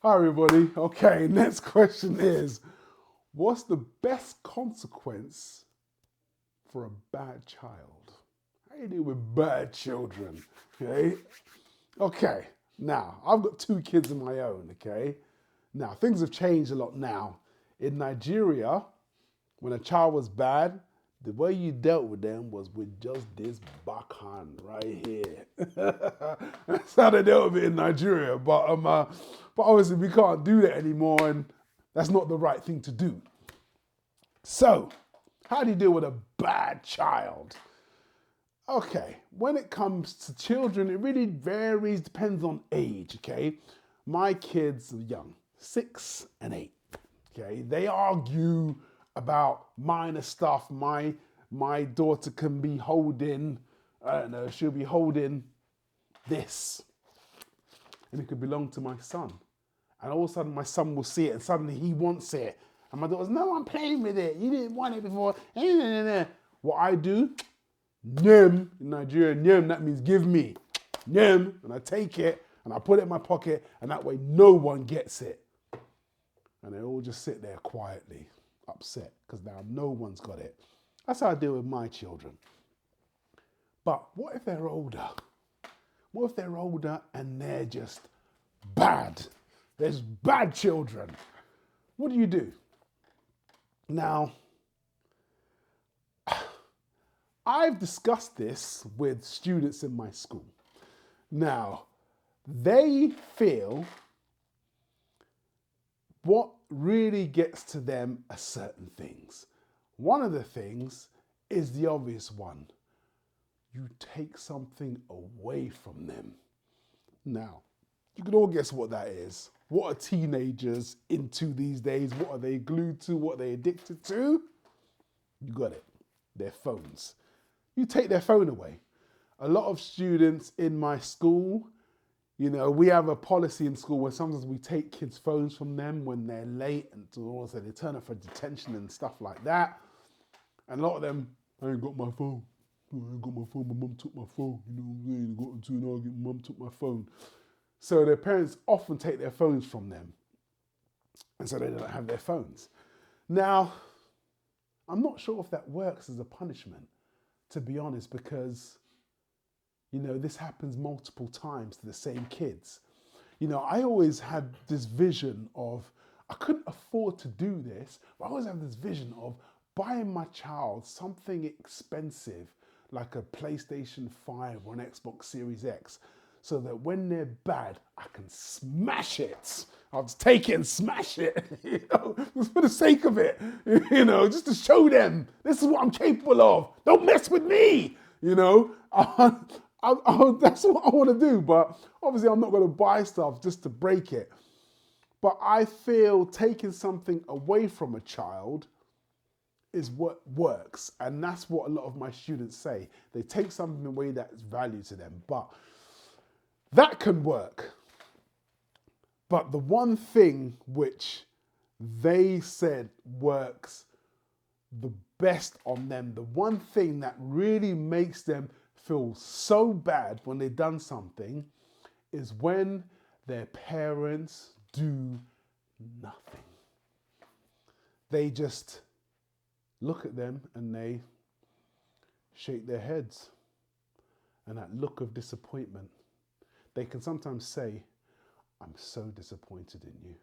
Hi, everybody. Okay, next question is, what's the best consequence for a bad child? How do you deal with bad children? Okay. Okay. Now, I've got two kids of my own. Okay. Now, things have changed a lot now. In Nigeria, when a child was bad, the way you dealt with them was with just this backhand right here. That's how they dealt with it in Nigeria. But obviously we can't do that anymore, and that's not the right thing to do. So, how do you deal with a bad child? Okay, when it comes to children, it really varies, depends on age, okay? My kids are young, 6 and 8, okay? They argue about minor stuff. My daughter can be holding, I don't know, she'll be holding this, and it could belong to my son. And all of a sudden, my son will see it, and suddenly he wants it. And my daughter's, no, I'm playing with it. You didn't want it before. What I do, nyem, in Nigeria, nyem, that means give me. Nyem, and I take it, and I put it in my pocket, and that way no one gets it. And they all just sit there quietly, upset, because now no one's got it. That's how I deal with my children. But what if they're older? What if they're older and they're just bad? There's bad children. What do? Now, I've discussed this with students in my school. Now, they feel what really gets to them are certain things. One of the things is the obvious one. You take something away from them. Now, you can all guess what that is. What are teenagers into these days? What are they glued to? What are they addicted to? You got it. Their phones. You take their phone away. A lot of students in my school, we have a policy in school where sometimes we take kids' phones from them when they're late, and also they turn up for detention and stuff like that. And a lot of them, I ain't got my phone. I ain't got my phone. My mum took my phone. You know what I'm saying? I got into an argument. My mum took my phone. So their parents often take their phones from them. And so they don't have their phones. Now, I'm not sure if that works as a punishment, to be honest, because, this happens multiple times to the same kids. I always had this vision of, I couldn't afford to do this, but I always have this vision of buying my child something expensive, like a PlayStation 5 or an Xbox Series X, so that when they're bad, I can smash it. I'll just take it and smash it, just for the sake of it, just to show them this is what I'm capable of. Don't mess with me, that's what I want to do. But obviously, I'm not going to buy stuff just to break it. But I feel taking something away from a child is what works. And that's what a lot of my students say. They take something away that's value to them. But that can work. But the one thing which they said works the best on them, the one thing that really makes them feel so bad when they've done something, is when their parents do nothing. They just look at them and they shake their heads. And that look of disappointment. They can sometimes say, I'm so disappointed in you.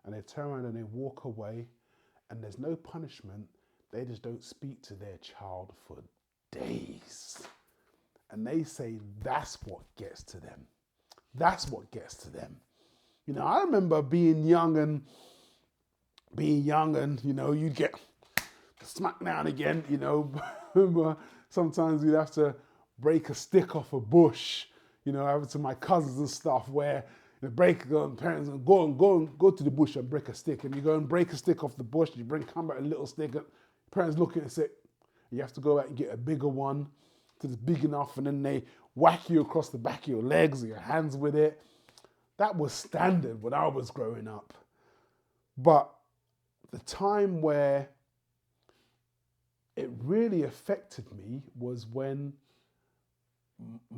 And they turn around and they walk away, and there's no punishment. They just don't speak to their child for days. And they say that's what gets to them. That's what gets to them. I remember being young and you'd get smacked down again, Sometimes we'd have to break a stick off a bush, over to my cousins and stuff, where the parents go to the bush and break a stick, and you go and break a stick off the bush, come back a little stick, and parents look at it and say, you have to go out and get a bigger one till it's big enough, and then they whack you across the back of your legs or your hands with it. That was standard when I was growing up. But the time where it really affected me was when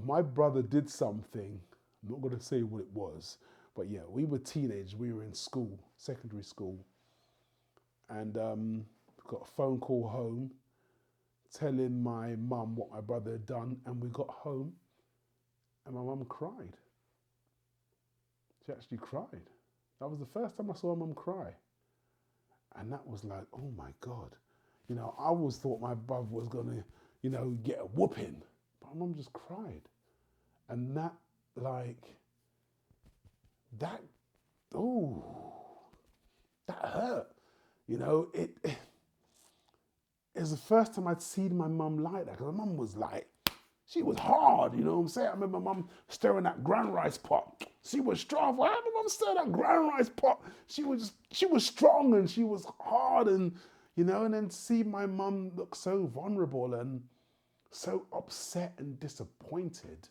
my brother did something. I'm not going to say what it was, But yeah, we were teenagers. We were in school, secondary school, and got a phone call home telling my mum what my brother had done, and we got home, and my mum cried. She actually cried. That was the first time I saw my mum cry, and that was like, oh my God. You know, I always thought my brother was gonna, you know, get a whooping, but my mum just cried, and that, like, that, oh, that hurt. You know, it was the first time I'd seen my mum like that, because my mum was like, she was hard, you know what I'm saying? I remember my mum stirring that ground rice pot. She was strong. I remember my mum stirring that ground rice pot. She was strong and she was hard, and, you know, and then see my mum look so vulnerable and so upset and disappointed,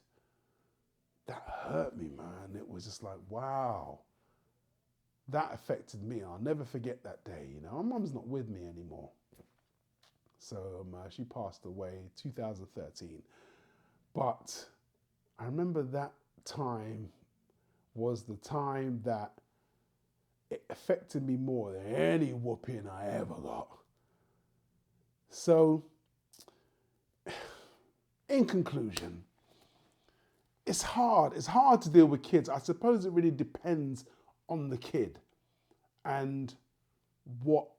that hurt me, man. It was just like, wow. That affected me. I'll never forget that day. You know, my mum's not with me anymore. So she passed away 2013. But I remember that time was the time that it affected me more than any whooping I ever got. So, in conclusion, it's hard. It's hard to deal with kids. I suppose it really depends on the kid and what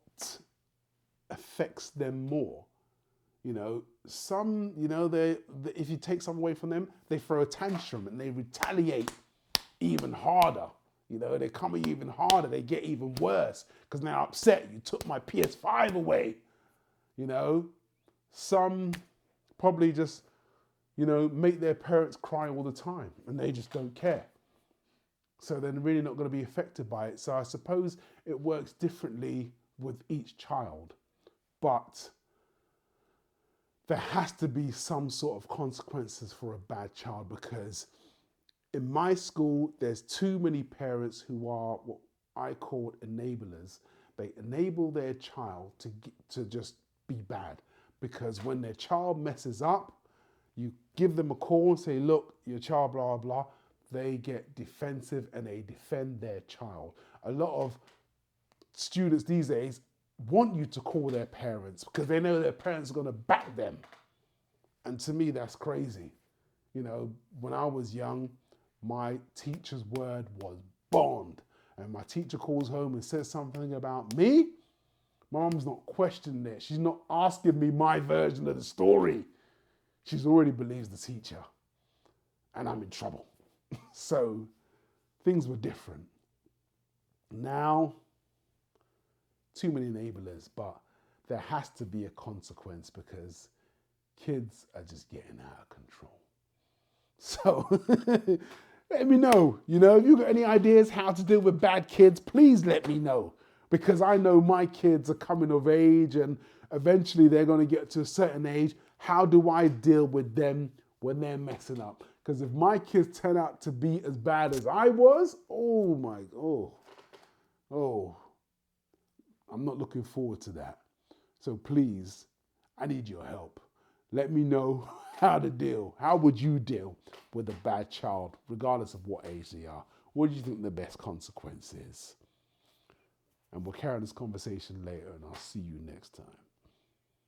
affects them more. You know, some, you know, if you take something away from them, they throw a tantrum and they retaliate even harder. You know, they come at you even harder. They get even worse because they're upset. You took my PS5 away. You know, some probably just, you know, make their parents cry all the time and they just don't care. So they're really not going to be affected by it. So I suppose it works differently with each child. But there has to be some sort of consequences for a bad child, because in my school, there's too many parents who are what I call enablers. They enable their child to just be bad, because when their child messes up, you give them a call and say, look, your child, blah, blah, blah. They get defensive and they defend their child. A lot of students these days want you to call their parents because they know their parents are going to back them. And to me, that's crazy. You know, when I was young, my teacher's word was bond. And my teacher calls home and says something about me, my mum's not questioning it. She's not asking me my version of the story. She's already believes the teacher. And I'm in trouble. So things were different. Now, too many enablers, but there has to be a consequence because kids are just getting out of control. So let me know, you know, if you've got any ideas how to deal with bad kids, please let me know, because I know my kids are coming of age and eventually they're going to get to a certain age. How do I deal with them when they're messing up? Because if my kids turn out to be as bad as I was, I'm not looking forward to that. So please, I need your help. Let me know how to deal. How would you deal with a bad child, regardless of what age they are? What do you think the best consequence is? And we'll carry on this conversation later, and I'll see you next time.